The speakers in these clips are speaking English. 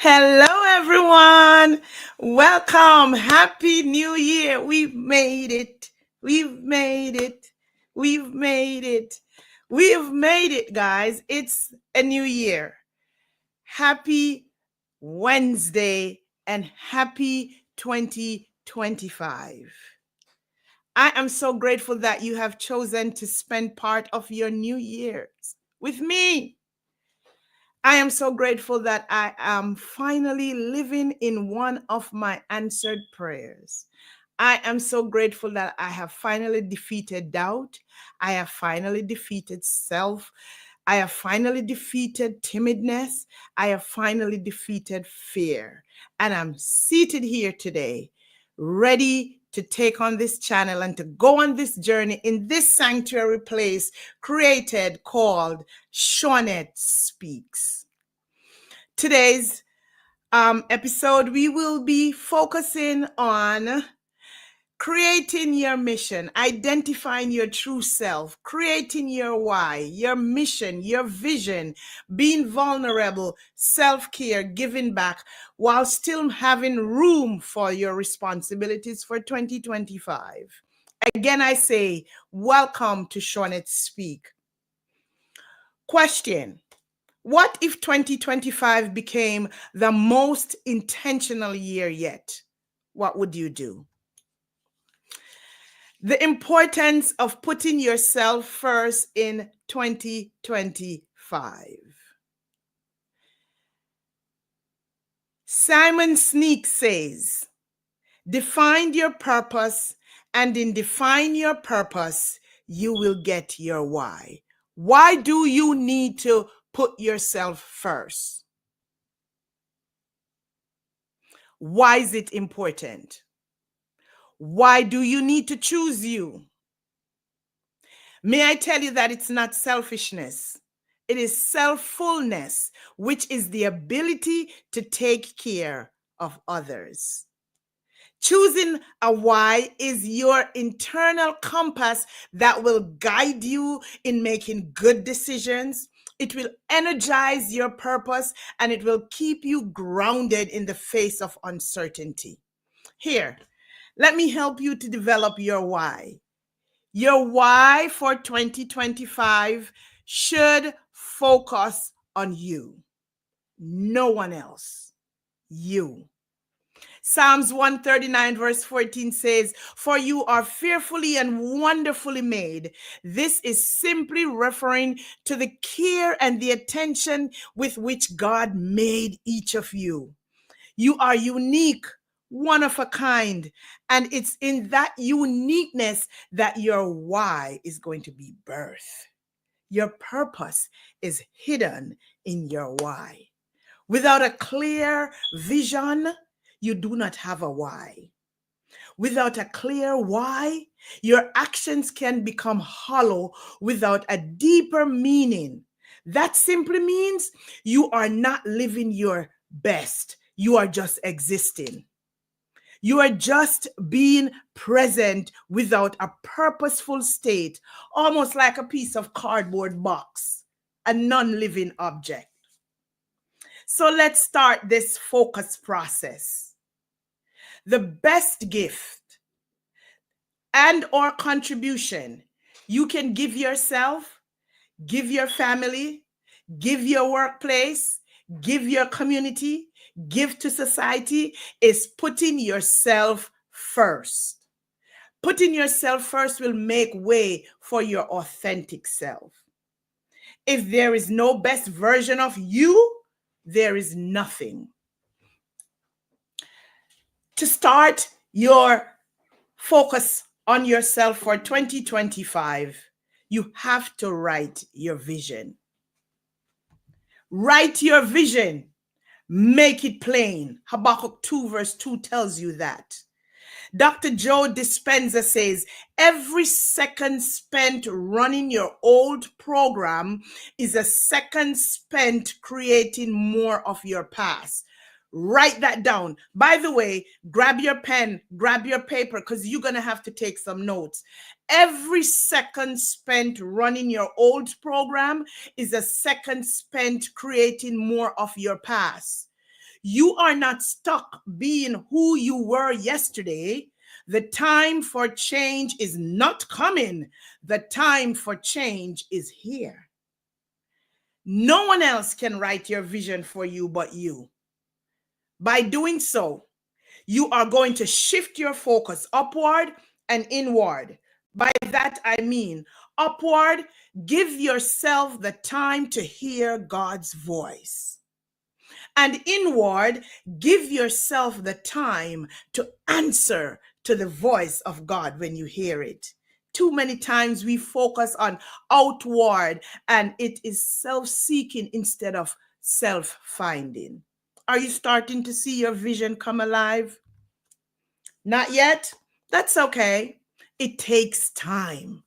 Hello, everyone. Welcome. Happy New Year. We've made it. We've made it. We've made it. We've made it, guys. It's a new year. Happy Wednesday and happy 2025. I am so grateful that you have chosen to spend part of your new years with me. I am so grateful that I am finally living in one of my answered prayers. I am so grateful that I have finally defeated doubt. I have finally defeated self. I have finally defeated timidness. I have finally defeated fear. And I'm seated here today, ready to take on this channel and to go on this journey in this sanctuary place created called Shawnette Speaks. Today's episode, we will be focusing on creating your mission, identifying your true self, creating your why, your mission, your vision, being vulnerable, self-care, giving back, while still having room for your responsibilities for 2025. Again, I say, welcome to Shawnette Speak. Question. What if 2025 became the most intentional year yet? What would you do? The importance of putting yourself first in 2025. Simon Sinek says, define your purpose, and in define your purpose, you will get your why. Why do you need to put yourself first? Why is it important? Why do you need to choose you? May I tell you that it's not selfishness. It is self-fullness, which is the ability to take care of others. Choosing a why is your internal compass that will guide you in making good decisions. It will energize your purpose and it will keep you grounded in the face of uncertainty. Here, let me help you to develop your why. Your why for 2025 should focus on you, no one else, you. Psalms 139 verse 14 says, for you are fearfully and wonderfully made. This is simply referring to the care and the attention with which God made each of you. You are unique, one of a kind, and it's in that uniqueness that your why is going to be birthed. Your purpose is hidden in your why. Without a clear vision, you do not have a why. Without a clear why, your actions can become hollow without a deeper meaning. That simply means you are not living your best. You are just existing. You are just being present without a purposeful state, almost like a piece of cardboard box, a non-living object. So let's start this focus process. The best gift and or contribution you can give yourself, give your family, give your workplace, give your community, give to society is putting yourself first. Putting yourself first will make way for your authentic self. If there is no best version of you, there is nothing. To start your focus on yourself for 2025, you have to write your vision. Write your vision. Make it plain. Habakkuk 2 verse 2 tells you that. Dr. Joe Dispenza says, every second spent running your old program is a second spent creating more of your past. Write that down. By the way, grab your pen, grab your paper, because you're going to have to take some notes. Every second spent running your old program is a second spent creating more of your past. You are not stuck being who you were yesterday. The time for change is not coming. The time for change is here. No one else can write your vision for you but you. By doing so, you are going to shift your focus upward and inward. By that, I mean upward, give yourself the time to hear God's voice. And inward, give yourself the time to answer to the voice of God when you hear it. Too many times we focus on outward and it is self-seeking instead of self-finding. Are you starting to see your vision come alive? Not yet? That's okay. It takes time.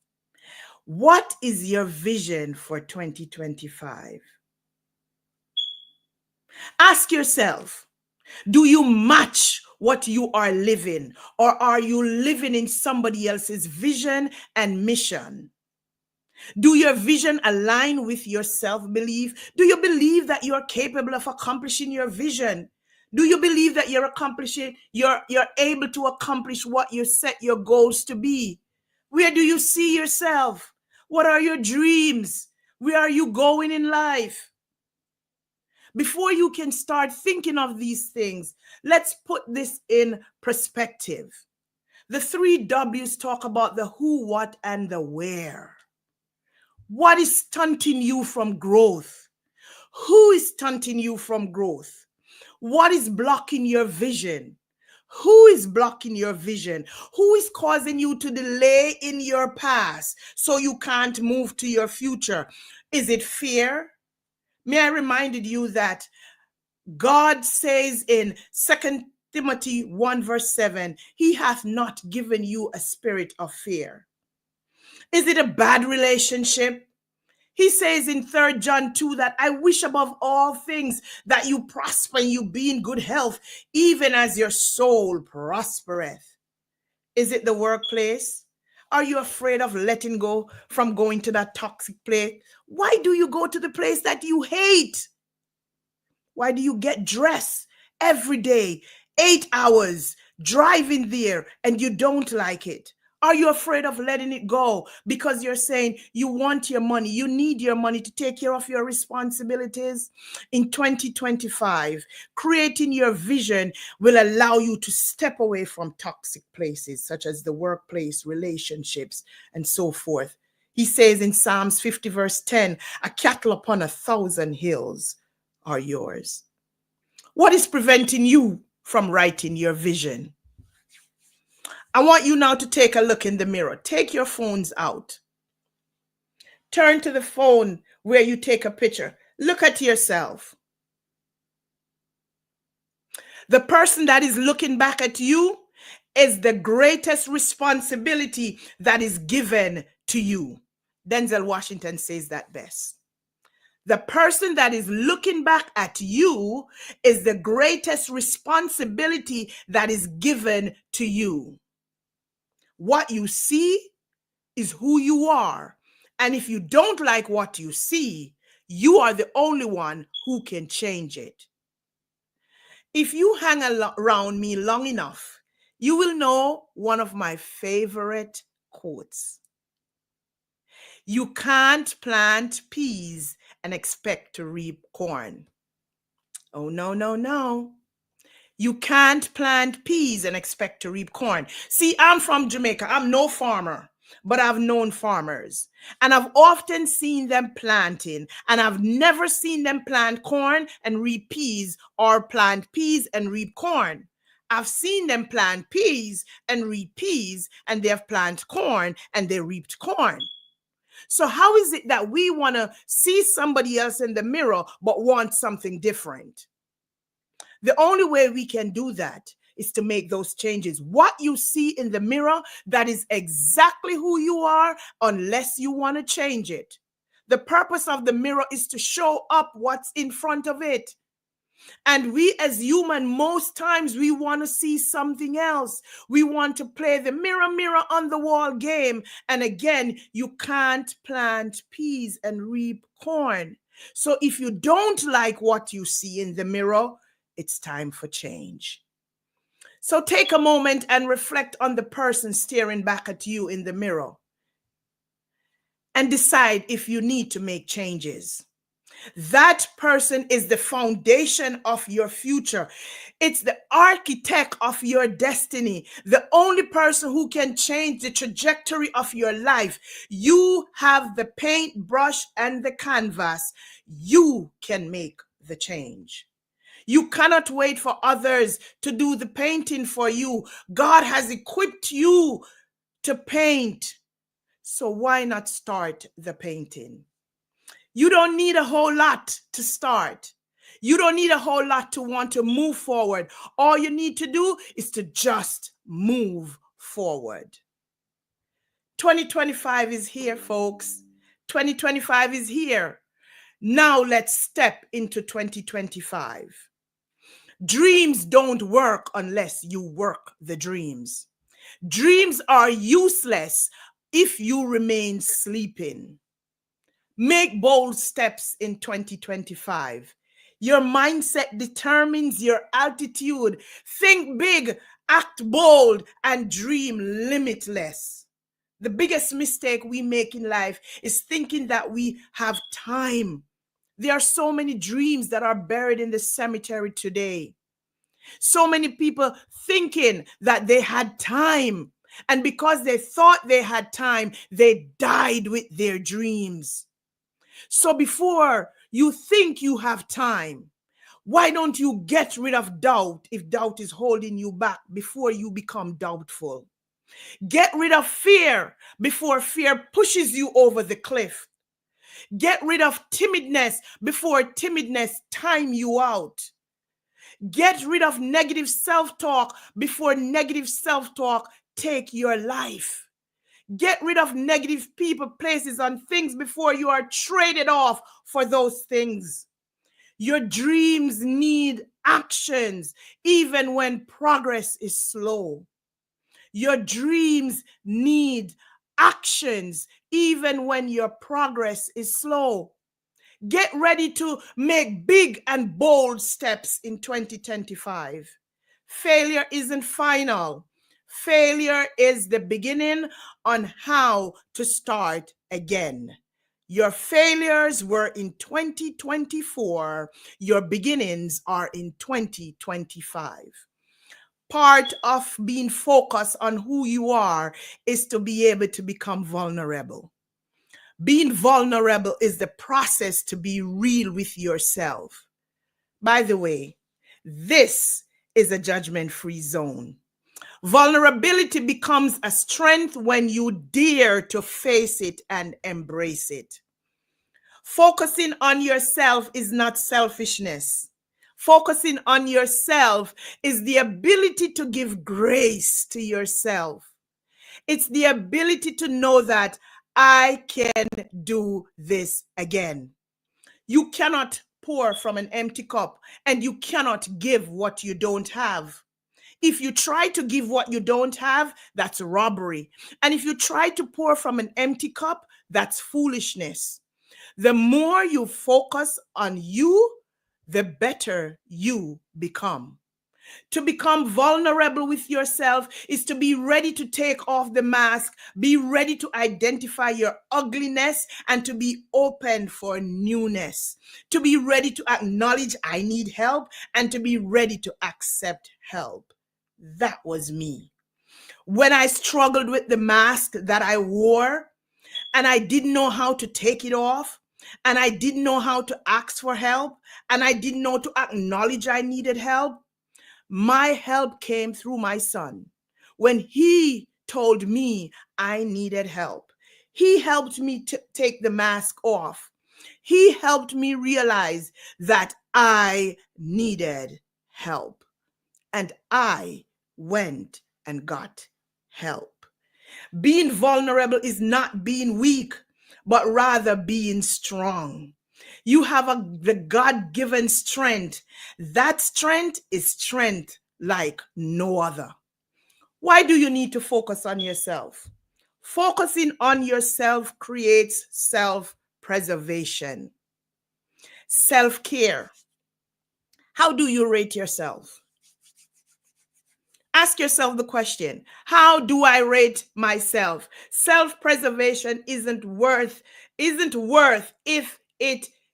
What is your vision for 2025? Ask yourself, do you match what you are living, or are you living in somebody else's vision and mission? Do your vision align with your self-belief? Do you believe that you are capable of accomplishing your vision? Do you believe that you're able to accomplish what you set your goals to be? Where do you see yourself? What are your dreams? Where are you going in life? Before you can start thinking of these things, let's put this in perspective. The 3 W's talk about the who, what, and the where. What is stunting you from growth? Who is stunting you from growth? What is blocking your vision? Who is blocking your vision? Who is causing you to delay in your past so you can't move to your future? Is it fear? May I remind you that God says in 2 Timothy 1 verse 7, he hath not given you a spirit of fear. Is it a bad relationship? He says in 3 John 2 that I wish above all things that you prosper and you be in good health, even as your soul prospereth. Is it the workplace? Are you afraid of letting go from going to that toxic place? Why do you go to the place that you hate? Why do you get dressed every day, 8 hours, driving there, and you don't like it? Are you afraid of letting it go because you're saying you want your money, you need your money to take care of your responsibilities? In 2025, creating your vision will allow you to step away from toxic places such as the workplace, relationships, and so forth. He says in Psalms 50 verse 10, a cattle upon 1,000 hills are yours. What is preventing you from writing your vision? I want you now to take a look in the mirror. Take your phones out. Turn to the phone where you take a picture. Look at yourself. The person that is looking back at you is the greatest responsibility that is given to you. Denzel Washington says that best. The person that is looking back at you is the greatest responsibility that is given to you. What you see is who you are. And if you don't like what you see, you are the only one who can change it. If you hang around me long enough, you will know one of my favorite quotes. You can't plant peas and expect to reap corn. Oh, no, no, no. You can't plant peas and expect to reap corn. See, I'm from Jamaica. I'm no farmer, but I've known farmers. And I've often seen them planting, and I've never seen them plant corn and reap peas, or plant peas and reap corn. I've seen them plant peas and reap peas, and they have planted corn and they reaped corn. So how is it that we want to see somebody else in the mirror but want something different? The only way we can do that is to make those changes. What you see in the mirror, that is exactly who you are, unless you want to change it. The purpose of the mirror is to show up what's in front of it. And we as human, most times we want to see something else. We want to play the mirror, mirror on the wall game. And again, you can't plant peas and reap corn. So if you don't like what you see in the mirror, it's time for change. So take a moment and reflect on the person staring back at you in the mirror and decide if you need to make changes. That person is the foundation of your future. It's the architect of your destiny, the only person who can change the trajectory of your life. You have the paintbrush and the canvas. You can make the change. You cannot wait for others to do the painting for you. God has equipped you to paint. So why not start the painting? You don't need a whole lot to start. You don't need a whole lot to want to move forward. All you need to do is to just move forward. 2025 is here, folks. 2025 is here. Now let's step into 2025. Dreams don't work unless you work the dreams. Dreams are useless if you remain sleeping. Make bold steps in 2025. Your mindset determines your altitude. Think big, act bold, and dream limitless. The biggest mistake we make in life is thinking that we have time. There are so many dreams that are buried in the cemetery today. So many people thinking that they had time. And because they thought they had time, they died with their dreams. So before you think you have time, why don't you get rid of doubt if doubt is holding you back before you become doubtful? Get rid of fear before fear pushes you over the cliff. Get rid of timidness before timidness time you out. Get rid of negative self-talk before negative self-talk take your life. Get rid of negative people, places, and things before you are traded off for those things. Your dreams need actions, even when progress is slow. Your dreams need actions, even when your progress is slow. Get ready to make big and bold steps in 2025. Failure isn't final. Failure is the beginning on how to start again. Your failures were in 2024. Your beginnings are in 2025. Part of being focused on who you are is to be able to become vulnerable. Being vulnerable is the process to be real with yourself. By the way, this is a judgment-free zone. Vulnerability becomes a strength when you dare to face it and embrace it. Focusing on yourself is not selfishness. Focusing on yourself is the ability to give grace to yourself. It's the ability to know that I can do this again. You cannot pour from an empty cup, and you cannot give what you don't have. If you try to give what you don't have, that's robbery. And if you try to pour from an empty cup, that's foolishness. The more you focus on you, the better you become. To become vulnerable with yourself is to be ready to take off the mask, be ready to identify your ugliness, and to be open for newness. To be ready to acknowledge I need help, and to be ready to accept help. That was me. When I struggled with the mask that I wore, and I didn't know how to take it off, and I didn't know how to ask for help, and I didn't know to acknowledge I needed help, my help came through my son. When he told me I needed help, he helped me to take the mask off. He helped me realize that I needed help. And I went and got help. Being vulnerable is not being weak, but rather being strong. You have the God-given strength. That strength is strength like no other. Why do you need to focus on yourself? Focusing on yourself creates self-preservation, self-care, How do you rate yourself? Ask yourself the question, how do I rate myself? Self-preservation isn't worth if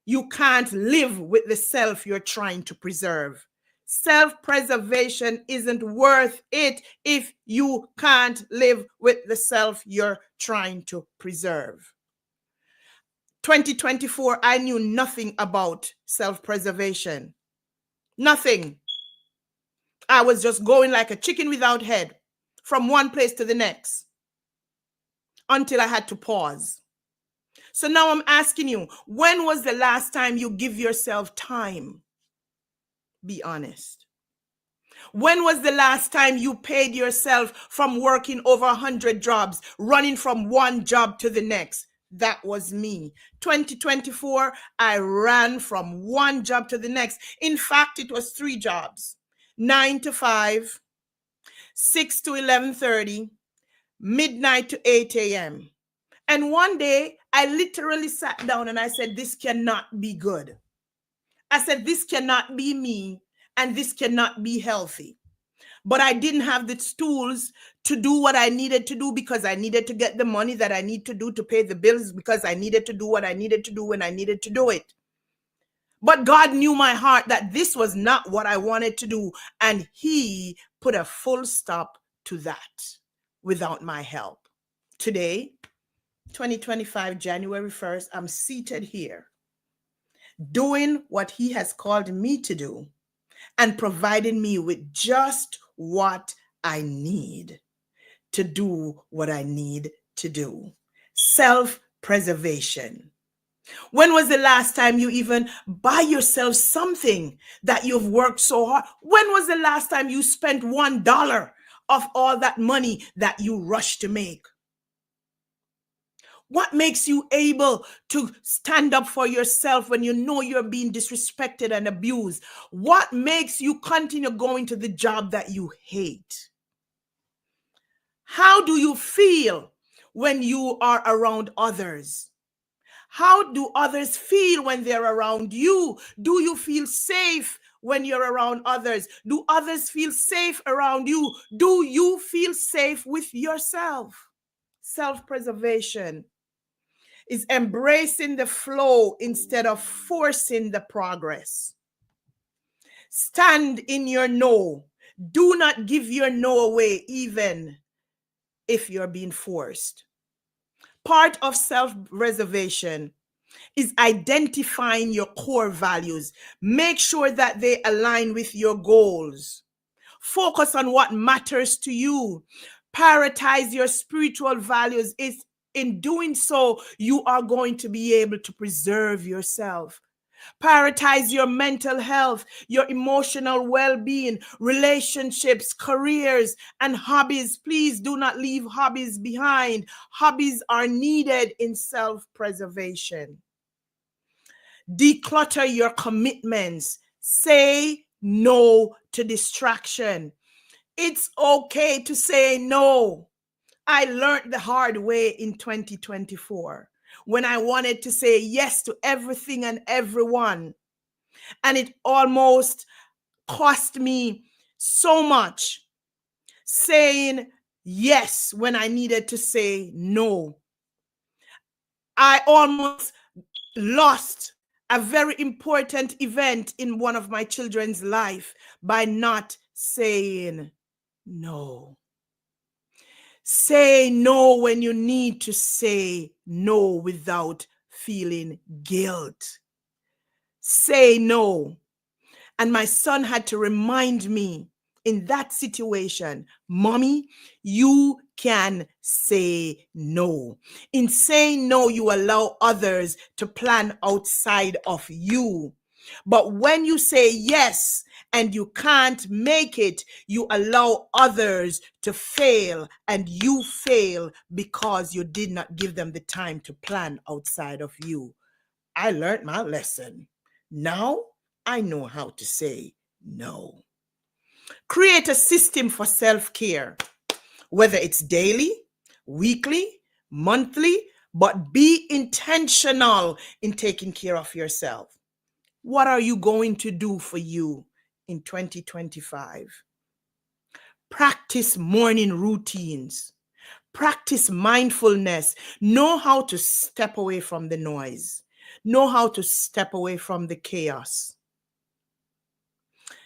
you can't live with the self you're trying to preserve. Self-preservation isn't worth it if you can't live with the self you're trying to preserve. 2024, I knew nothing about self-preservation. Nothing. I was just going like a chicken without head from one place to the next until I had to pause. So now I'm asking you, when was the last time you give yourself time? Be honest. When was the last time you paid yourself from working over 100 jobs, running from one job to the next? That was me. 2024, I ran from one job to the next. In fact, it was 3 jobs. 9 to 5, 6 to 11:30, midnight to 8 a.m. And one day, I literally sat down and I said, this cannot be good. I said, this cannot be me, and this cannot be healthy. But I didn't have the tools to do what I needed to do because I needed to get the money that I need to do to pay the bills, because I needed to do what I needed to do when I needed to do it. But God knew my heart that this was not what I wanted to do, and He put a full stop to that without my help. Today, 2025, January 1st, I'm seated here doing what He has called me to do and providing me with just what I need to do what I need to do. Self-preservation. When was the last time you even buy yourself something that you've worked so hard? When was the last time you spent $1 of all that money that you rushed to make? What makes you able to stand up for yourself when you know you're being disrespected and abused? What makes you continue going to the job that you hate? How do you feel when you are around others? How do others feel when they're around you? Do you feel safe when you're around others? Do others feel safe around you? Do you feel safe with yourself? Self-preservation is embracing the flow instead of forcing the progress. Stand in your no. Do not give your no away, even if you're being forced. Part of self-preservation is identifying your core values. Make sure that they align with your goals. Focus on what matters to you. Prioritize your spiritual values. In doing so, you are going to be able to preserve yourself. Prioritize your mental health, your emotional well-being, relationships, careers, and hobbies. Please do not leave hobbies behind. Hobbies are needed in self-preservation. Declutter your commitments. Say no to distraction. It's okay to say no. I learned the hard way in 2024 when I wanted to say yes to everything and everyone. And it almost cost me so much saying yes when I needed to say no. I almost lost a very important event in one of my children's life by not saying no. Say no when you need to say no without feeling guilt. Say no. And my son had to remind me in that situation, Mommy, you can say no. In saying no, you allow others to plan outside of you. But when you say yes and you can't make it, you allow others to fail, and you fail because you did not give them the time to plan outside of you. I learned my lesson. Now I know how to say no. Create a system for self-care, whether it's daily, weekly, monthly, but be intentional in taking care of yourself. What are you going to do for you in 2025. Practice morning routines. Practice mindfulness. Know how to step away from the noise. Know how to step away from the chaos.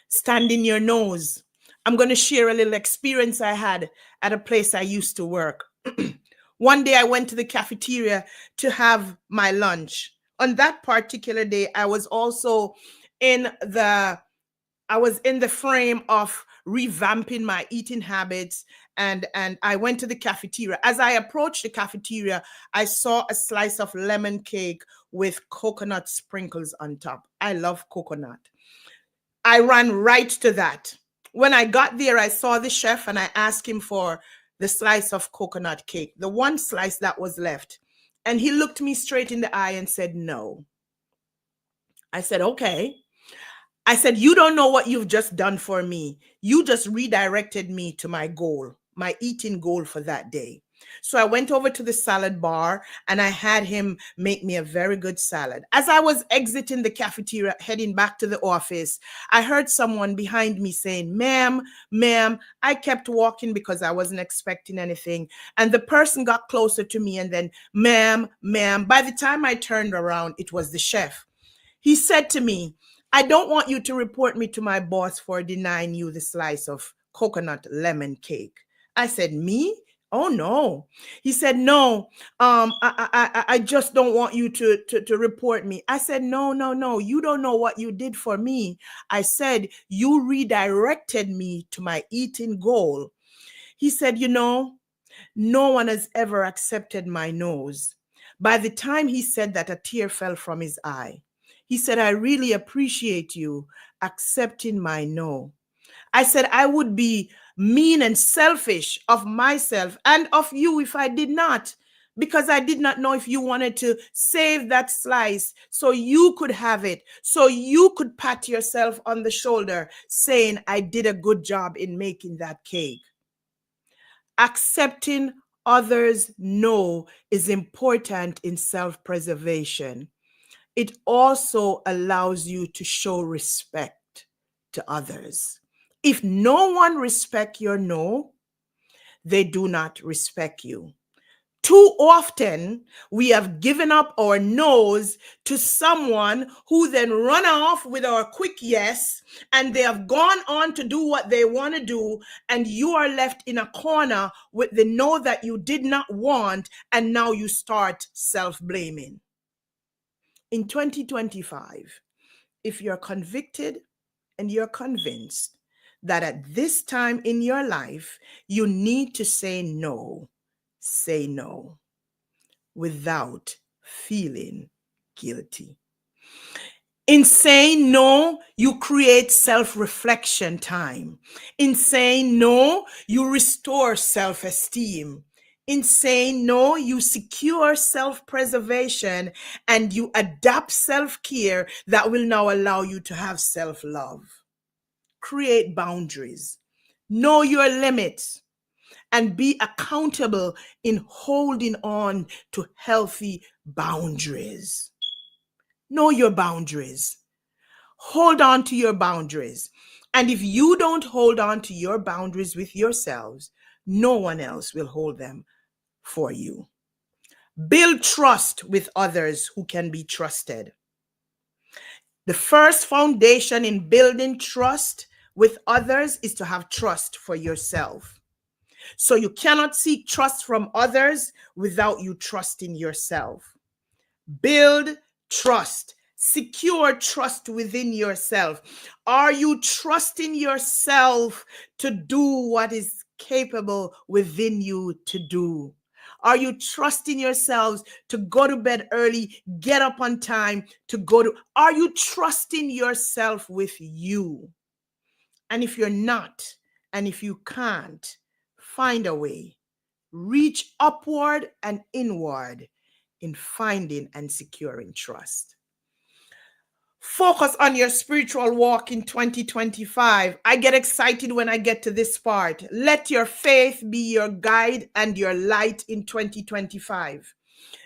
Stand in your nose. I'm going to share a little experience I had at a place I used to work. One day I went to the cafeteria to have my lunch. On that particular day, I was also in the frame of revamping my eating habits, and I went to the cafeteria. As I approached the cafeteria, I saw a slice of lemon cake with coconut sprinkles on top. I love coconut. I ran right to that. When I got there, I saw the chef and I asked him for the slice of coconut cake, the one slice that was left. And he looked me straight in the eye and said, no. I said, okay. I said, you don't know what you've just done for me. You just redirected me to my goal, my eating goal for that day. So I went over to the salad bar and I had him make me a very good salad. As I was exiting the cafeteria, heading back to the office, I heard someone behind me saying, ma'am, I kept walking because I wasn't expecting anything. And the person got closer to me and then, ma'am. By the time I turned around, it was the chef. He said to me, I don't want you to report me to my boss for denying you the slice of coconut lemon cake. I said, me? Oh, no. He said, no, I just don't want you to report me. I said, no. You don't know what you did for me. I said, you redirected me to my eating goal. He said, no one has ever accepted my nose. By the time he said that, a tear fell from his eye. He said, I really appreciate you accepting my no. I said, I would be mean and selfish of myself and of you if I did not, because I did not know if you wanted to save that slice so you could have it, so you could pat yourself on the shoulder saying, I did a good job in making that cake. Accepting others' no is important in self-preservation. It also allows you to show respect to others. If no one respects your no, they do not respect you. Too often, we have given up our no's to someone who then run off with our quick yes, and they have gone on to do what they want to do, and you are left in a corner with the no that you did not want, and now you start self-blaming. In 2025, if you're convicted and you're convinced that at this time in your life, you need to say no without feeling guilty. In saying no, you create self-reflection time. In saying no, you restore self-esteem. In saying no, you secure self-preservation and you adapt self-care that will now allow you to have self-love. Create boundaries. Know your limits and be accountable in holding on to healthy boundaries. Know your boundaries. Hold on to your boundaries. And if you don't hold on to your boundaries with yourselves, no one else will hold them for you. Build trust with others who can be trusted. The first foundation in building trust with others is to have trust for yourself. So you cannot seek trust from others without you trusting yourself. Build trust. Secure trust within yourself. Are you trusting yourself to do what is capable within you to do? Are you trusting yourselves to go to bed early, get up on time to go to? Are you trusting yourself with you? And if you're not, and if you can't, find a way. Reach upward and inward in finding and securing trust. Focus on your spiritual walk in 2025. I get excited when I get to this part. Let your faith be your guide and your light in 2025.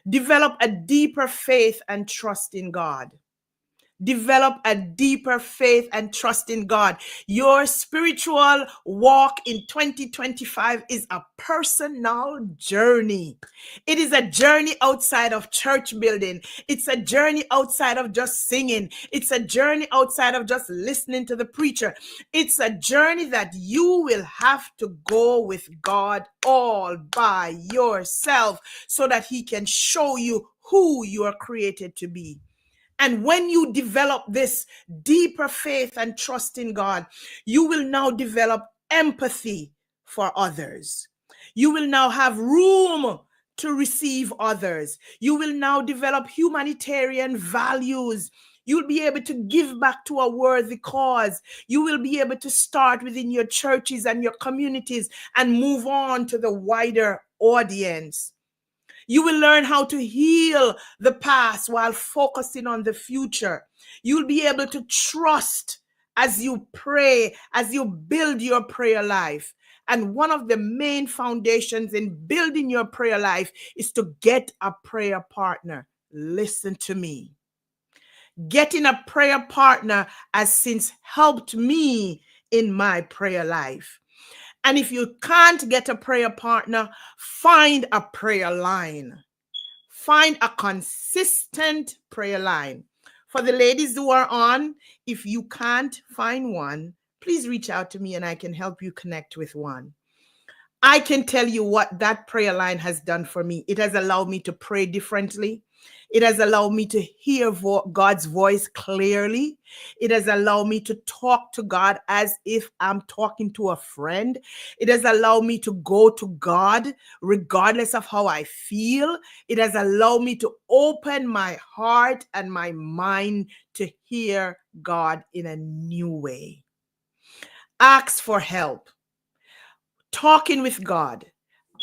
Develop a deeper faith and trust in God. Develop a deeper faith and trust in God. Your spiritual walk in 2025 is a personal journey. It is a journey outside of church building. It's a journey outside of just singing. It's a journey outside of just listening to the preacher. It's a journey that you will have to go with God all by yourself so that He can show you who you are created to be. And when you develop this deeper faith and trust in God, you will now develop empathy for others. You will now have room to receive others. You will now develop humanitarian values. You'll be able to give back to a worthy cause. You will be able to start within your churches and your communities and move on to the wider audience. You will learn how to heal the past while focusing on the future. You'll be able to trust as you pray, as you build your prayer life. And one of the main foundations in building your prayer life is to get a prayer partner. Listen to me. Getting a prayer partner has since helped me in my prayer life. And if you can't get a prayer partner, find a prayer line. Find a consistent prayer line. For the ladies who are on, if you can't find one, please reach out to me and I can help you connect with one. I can tell you what that prayer line has done for me. It has allowed me to pray differently. It has allowed me to hear God's voice clearly. It has allowed me to talk to God as if I'm talking to a friend. It has allowed me to go to God regardless of how I feel. It has allowed me to open my heart and my mind to hear God in a new way. Ask for help. Talking with God.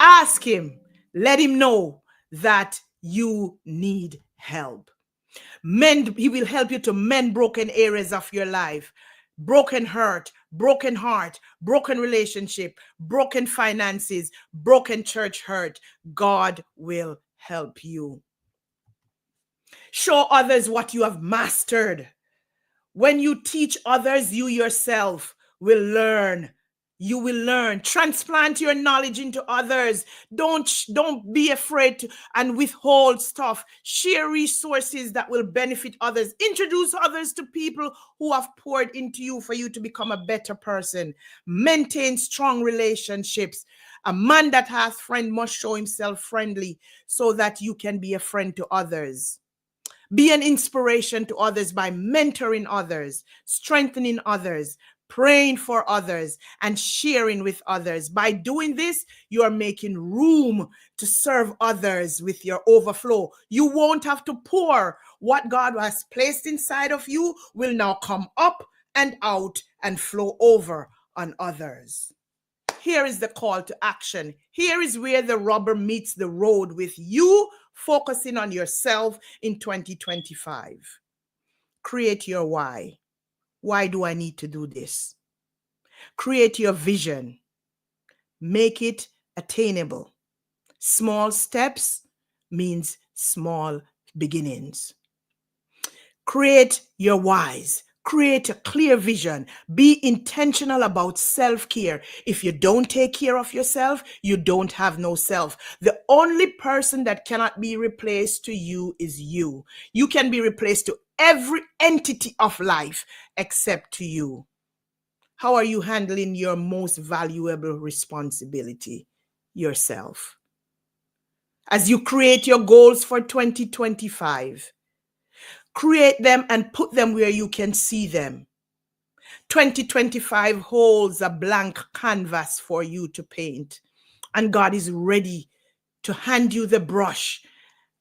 Ask Him. Let Him know that you need help. He will help you to mend broken areas of your life. Broken hurt, broken heart, broken relationship, broken finances, broken church hurt. God will help you. Show others what you have mastered. When you teach others, you yourself will learn. You will learn. Transplant your knowledge into others. Don't be afraid to and withhold stuff. Share resources that will benefit others. Introduce others to people who have poured into you for you to become a better person. Maintain strong relationships. A man that has friend must show himself friendly so that you can be a friend to others. Be an inspiration to others by mentoring others, strengthening others, praying for others, and sharing with others. By doing this, you are making room to serve others with your overflow. You won't have to pour. What God has placed inside of you will now come up and out and flow over on others. Here is the call to action. Here is where the rubber meets the road with you focusing on yourself in 2025. Create your why. Why do I need to do this? Create your vision. Make it attainable. Small steps means small beginnings. Create your whys. Create a clear vision. Be intentional about self-care. If you don't take care of yourself, you don't have no self. The only person that cannot be replaced to you is you. You can be replaced to every entity of life except to you. How are you handling your most valuable responsibility? Yourself. As you create your goals for 2025, create them and put them where you can see them. 2025 holds a blank canvas for you to paint, and God is ready to hand you the brush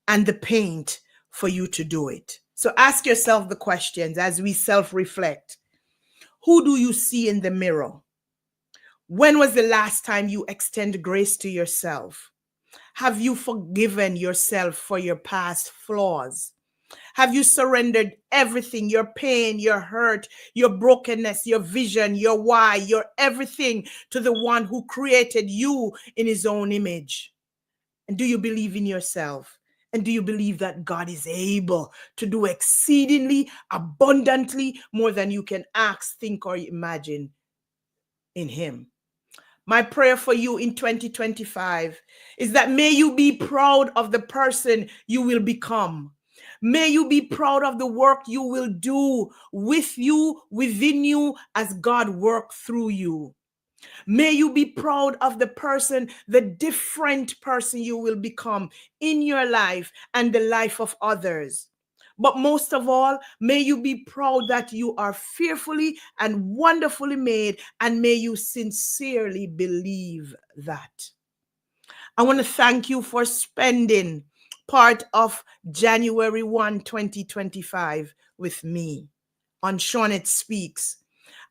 and the paint for you to do it. So ask yourself the questions as we self-reflect. Who do you see in the mirror? When was the last time you extended grace to yourself? Have you forgiven yourself for your past flaws? Have you surrendered everything, your pain, your hurt, your brokenness, your vision, your why, your everything to the one who created you in his own image? And do you believe in yourself? And do you believe that God is able to do exceedingly abundantly more than you can ask, think, or imagine in him? My prayer for you in 2025 is that may you be proud of the person you will become. May you be proud of the work you will do with you, within you, as God works through you. May you be proud of the person, the different person you will become in your life and the life of others. But most of all, may you be proud that you are fearfully and wonderfully made, and may you sincerely believe that. I want to thank you for spending part of January 1, 2025 with me on Shawnette Speaks.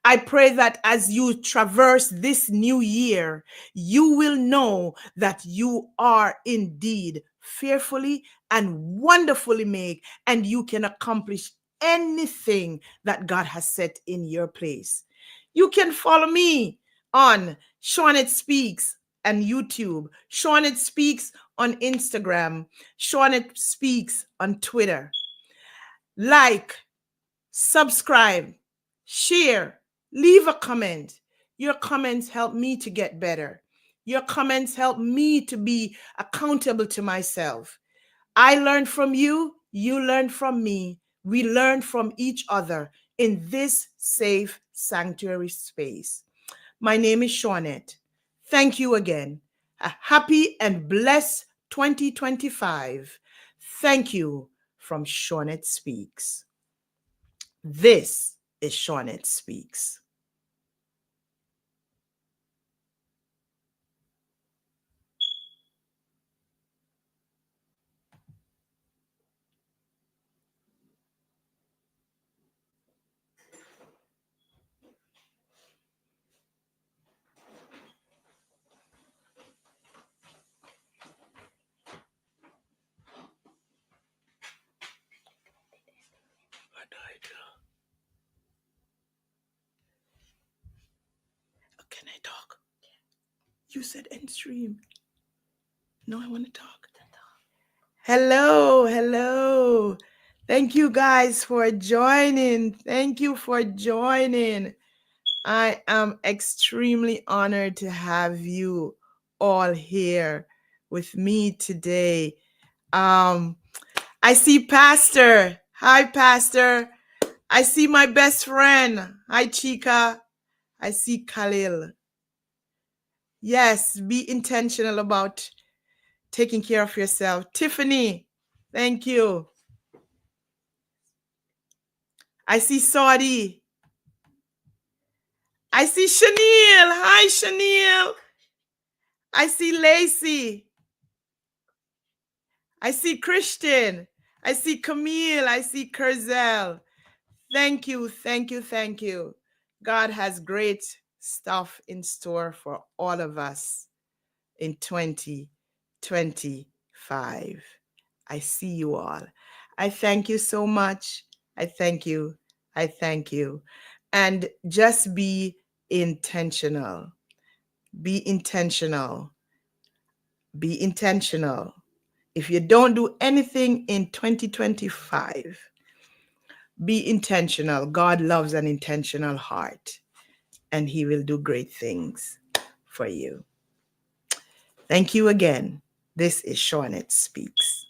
I pray that as you traverse this new year, you will know that you are indeed fearfully and wonderfully made, and you can accomplish anything that God has set in your place. You can follow me on Shawnette Speaks and YouTube, Shawnette Speaks on Instagram, Shawnette Speaks on Twitter. Like, subscribe, share, leave a comment. Your comments help me to get better. Your comments help me to be accountable to myself. I learn from you, you learn from me. We learn from each other in this safe sanctuary space. My name is Shawnette. Thank you again. A happy and blessed 2025. Thank you from Shawnette Speaks. This is Shawnette Speaks. What do I do? Can I talk? You said end stream. No, I want to talk. Hello, hello. Thank you guys for joining. Thank you for joining. I am extremely honored to have you all here with me today. I see Pastor. Hi, Pastor. I see my best friend. Hi, Chica. I see Khalil. Yes, be intentional about taking care of yourself. Tiffany, thank you. I see Saudi. I see Chanel. Hi, Chanel. I see Lacey. I see Christian. I see Camille. I see Curzel. Thank you, thank you, thank you. God has great stuff in store for all of us in 2025. I see you all. I thank you so much. I thank you. I thank you. And just be intentional. Be intentional. Be intentional. If you don't do anything in 2025, be intentional. God loves an intentional heart, and he will do great things for you. Thank you again. This is Shawnette Speaks.